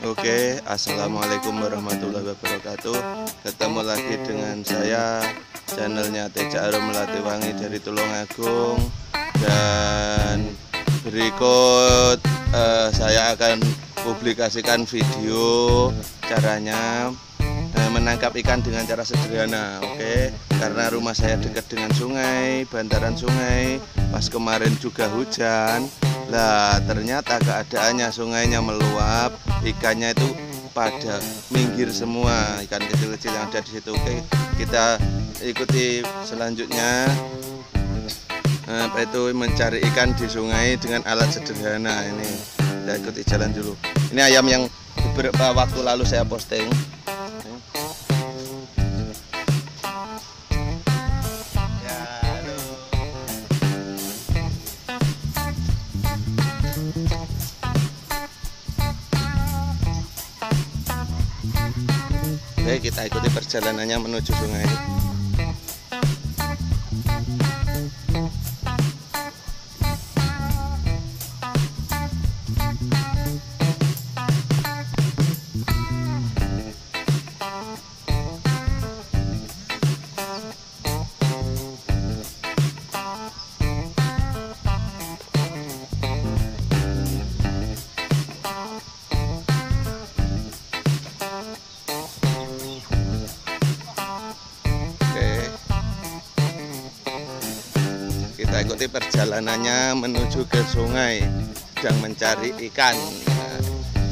Oke, assalamualaikum warahmatullahi wabarakatuh. Ketemu lagi dengan saya, channelnya Teja Arum Melati Wangi dari Tulungagung. Dan berikut saya akan publikasikan video caranya menangkap ikan dengan cara sederhana. Oke, karena rumah saya dekat dengan sungai, bantaran sungai. Pas kemarin juga hujan. Lah ternyata keadaannya sungainya meluap, ikannya itu pada minggir semua, ikan kecil-kecil yang ada di situ. Oke, kita ikuti selanjutnya apa itu mencari ikan di sungai dengan alat sederhana ini. Kita ikuti jalan dulu. Ini ayam yang beberapa waktu lalu saya posting. Oke, kita ikuti perjalanannya menuju sungai. Kita ikuti perjalanannya menuju ke sungai, sedang mencari ikan.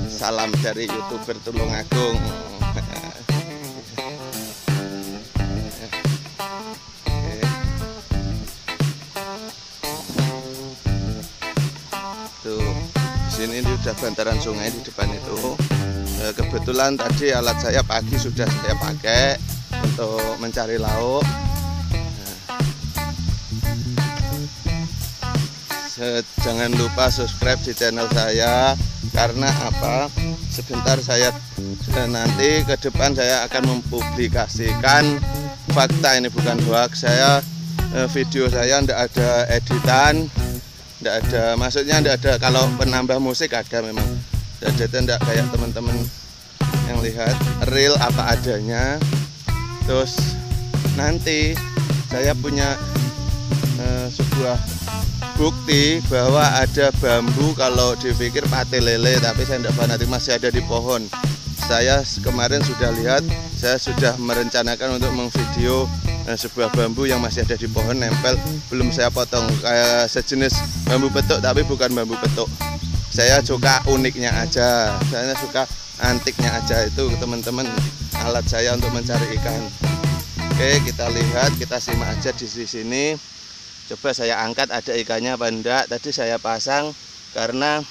Salam dari YouTuber Tulungagung. Tuh, di sini udah bantaran sungai di depan itu. Kebetulan tadi alat saya pagi sudah saya pakai untuk mencari lauk. Jangan lupa subscribe di channel saya, karena apa? Sebentar saya nanti ke depan saya akan mempublikasikan fakta, ini bukan hoax. Saya video saya tidak ada editan, tidak ada, maksudnya tidak ada. Kalau penambah musik ada memang, tidak kayak teman-teman yang lihat real apa adanya. Terus nanti saya punya sebuah bukti bahwa ada bambu, kalau dipikir pate lele, tapi saya tidak fanatik, masih ada di pohon. Saya kemarin sudah lihat, saya sudah merencanakan untuk memvideo sebuah bambu yang masih ada di pohon nempel, belum saya potong, kayak sejenis bambu petuk tapi bukan bambu petuk. Saya suka uniknya aja, saya suka antiknya aja. Itu teman-teman alat saya untuk mencari ikan. Oke, kita lihat, kita simak aja di sini. Coba saya angkat ada ikannya apa enggak. Tadi saya pasang karena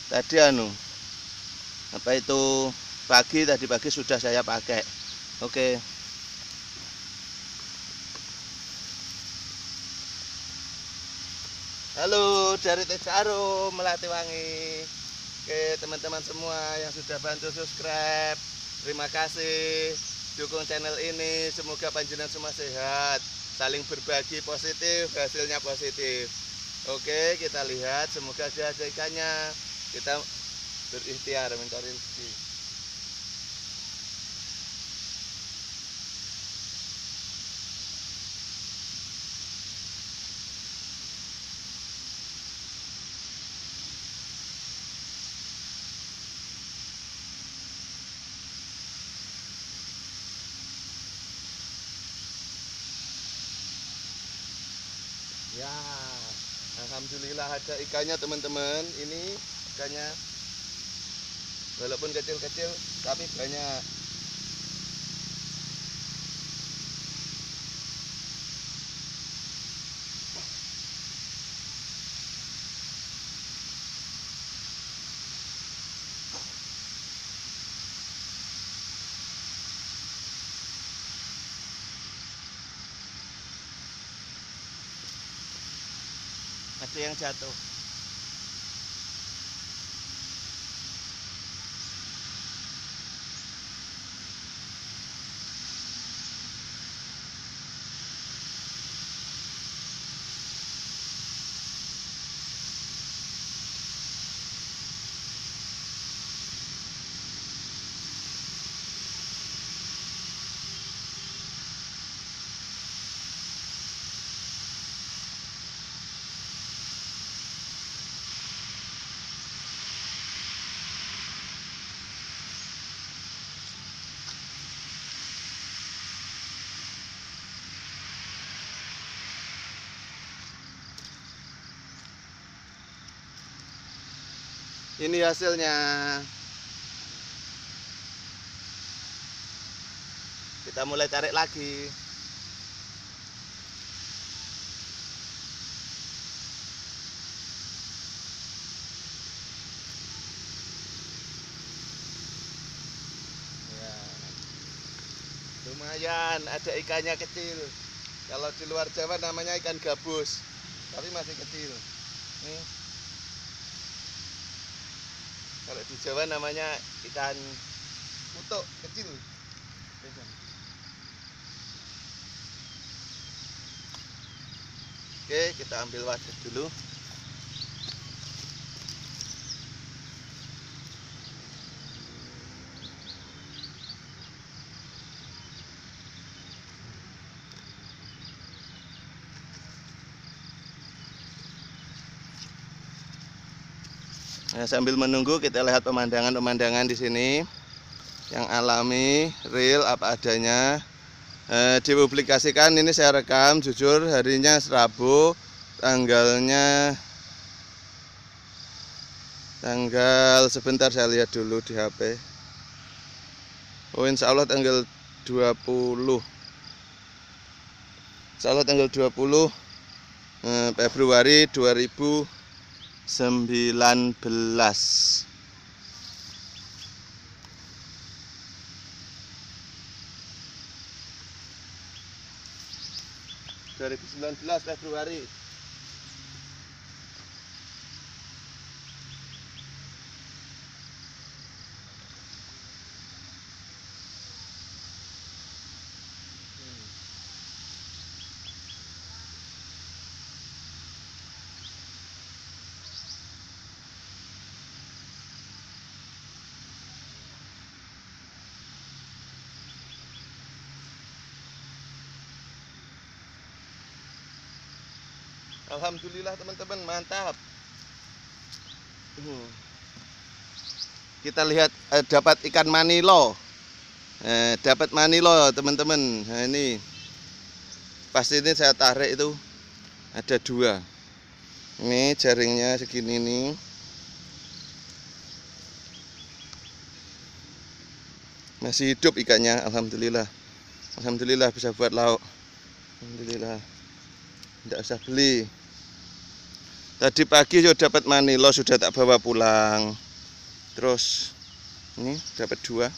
tadi apa itu tadi pagi sudah saya pakai. Oke. Halo dari Teja Arum Melati Wangi. Oke, teman-teman semua yang sudah bantu subscribe, terima kasih. Dukung channel ini, semoga panjenengan semua sehat, saling berbagi positif, hasilnya positif. Oke, kita lihat, semoga ada ikannya. Kita berikhtiar mencari rezeki. Ya, alhamdulillah ada ikannya teman-teman. Ini ikannya, walaupun kecil-kecil tapi banyak. Ada yang jatuh. Ini hasilnya. Kita mulai tarik lagi. Ya. Lumayan, ada ikannya kecil. Kalau di luar Jawa namanya ikan gabus, tapi masih kecil. Nih. Kalau di Jawa namanya ikan kutuk kecil. Oke, kita ambil wadah dulu. Nah, sambil menunggu kita lihat pemandangan-pemandangan di sini yang alami, real, apa adanya. Dipublikasikan, ini saya rekam, jujur harinya Rabu, tanggal sebentar saya lihat dulu di HP. Oh, insya Allah tanggal 20. Insya Allah tanggal 20 Februari 2019. Februari. Alhamdulillah teman-teman, mantap. Kita lihat dapat ikan manilo. Dapat manilo teman-teman. Nah, ini pasti ini saya tarik itu ada 2. Ini jaringnya segini nih. Masih hidup ikannya, alhamdulillah. Alhamdulillah bisa buat lauk. Alhamdulillah. Tidak usah beli. Tadi pagi sudah dapat manilo, sudah tak bawa pulang. Terus ini dapat 2.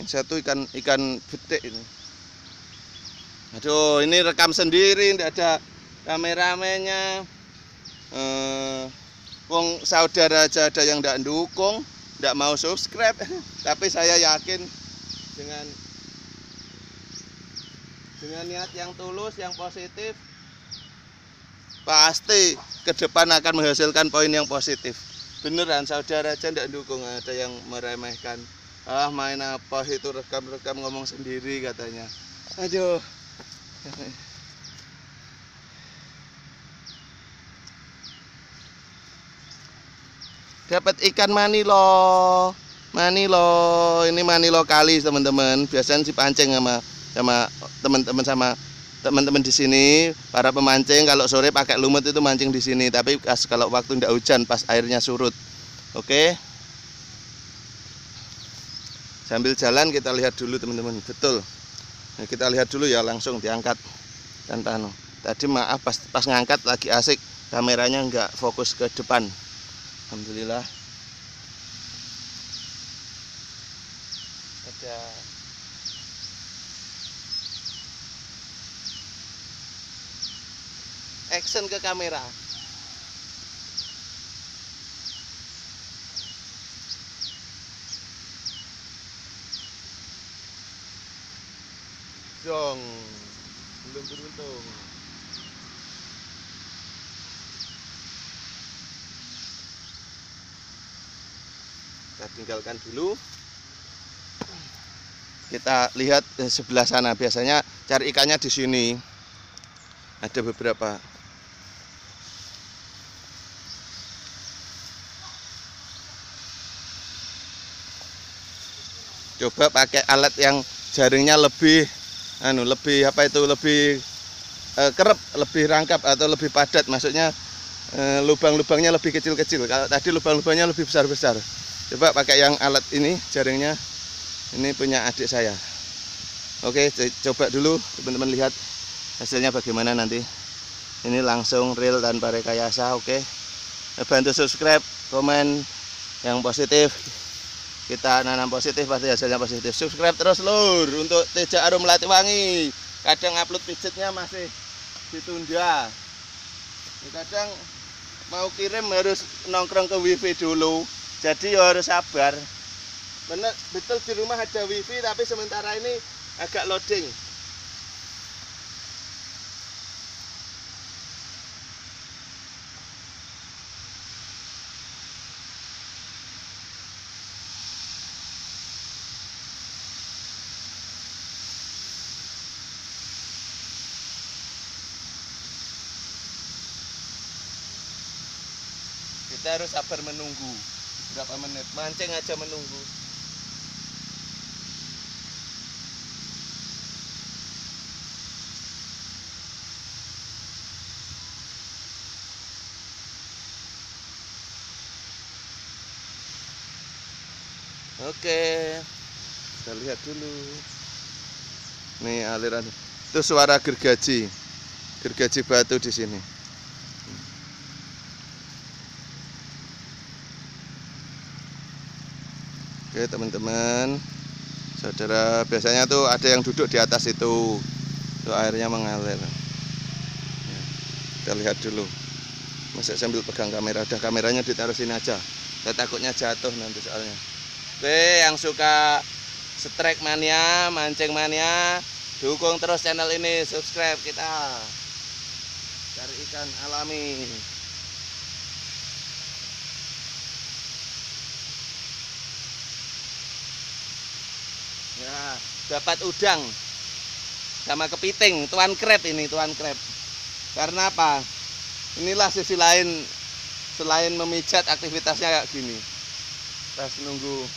Ini satu ikan betik ini. Aduh, ini rekam sendiri, tidak ada kameramennya. Wong saudara aja ada yang tidak dukung, tidak mau subscribe. Tapi saya yakin dengan niat yang tulus, yang positif, pasti ke depan akan menghasilkan poin yang positif. Beneran, saudara aja tidak dukung, ada yang meremehkan. Ah, main apa itu, rekam-rekam ngomong sendiri katanya. Aduh. Dapat ikan manilo. Ini manilo kali teman-teman. Biasanya dipancing sama teman-teman di sini, para pemancing kalau sore pakai lumut itu mancing di sini, tapi kalau waktu tidak hujan pas airnya surut. Oke. Sambil jalan kita lihat dulu teman-teman, betul. Nah, kita lihat dulu ya, langsung diangkat tantano. Tadi maaf pas ngangkat lagi asik, kameranya nggak fokus ke depan. Alhamdulillah. Ada action ke kamera. Jong, belum beruntung. Kita tinggalkan dulu. Kita lihat sebelah sana. Biasanya cari ikannya di sini. Ada beberapa. Coba pakai alat yang jaringnya lebih kerep, lebih rangkap atau lebih padat, maksudnya lubang-lubangnya lebih kecil-kecil. Kalau tadi lubang-lubangnya lebih besar-besar. Coba pakai yang alat ini, jaringnya ini punya adik saya. Oke, coba dulu teman-teman lihat hasilnya bagaimana nanti. Ini langsung real tanpa rekayasa. Oke, bantu subscribe, komen yang positif. Kita nanam positif pasti hasilnya positif. Subscribe terus lur untuk Teja Arum Melatiwangi. Kadang upload pijetnya masih ditunda. Kadang mau kirim harus nongkrong ke wifi dulu. Jadi harus sabar. Bener, betul di rumah ada wifi tapi sementara ini agak loading. Kita harus sabar menunggu berapa menit, mancing aja menunggu. Oke, kita lihat dulu. Nih aliran itu suara gergaji batu di sini. Oke teman-teman, saudara, biasanya tuh ada yang duduk di atas itu airnya mengalir. Kita lihat dulu. Masa sambil pegang kamera, udah kameranya ditaruh sini aja. Saya takutnya jatuh nanti soalnya. Oke, yang suka strike mania, mancing mania, dukung terus channel ini, subscribe kita. Cari ikan alami. Ya, dapat udang sama kepiting, tuan krep ini, tuan krep. Karena apa? Inilah sisi lain selain memijat, aktivitasnya kayak gini. Pas nunggu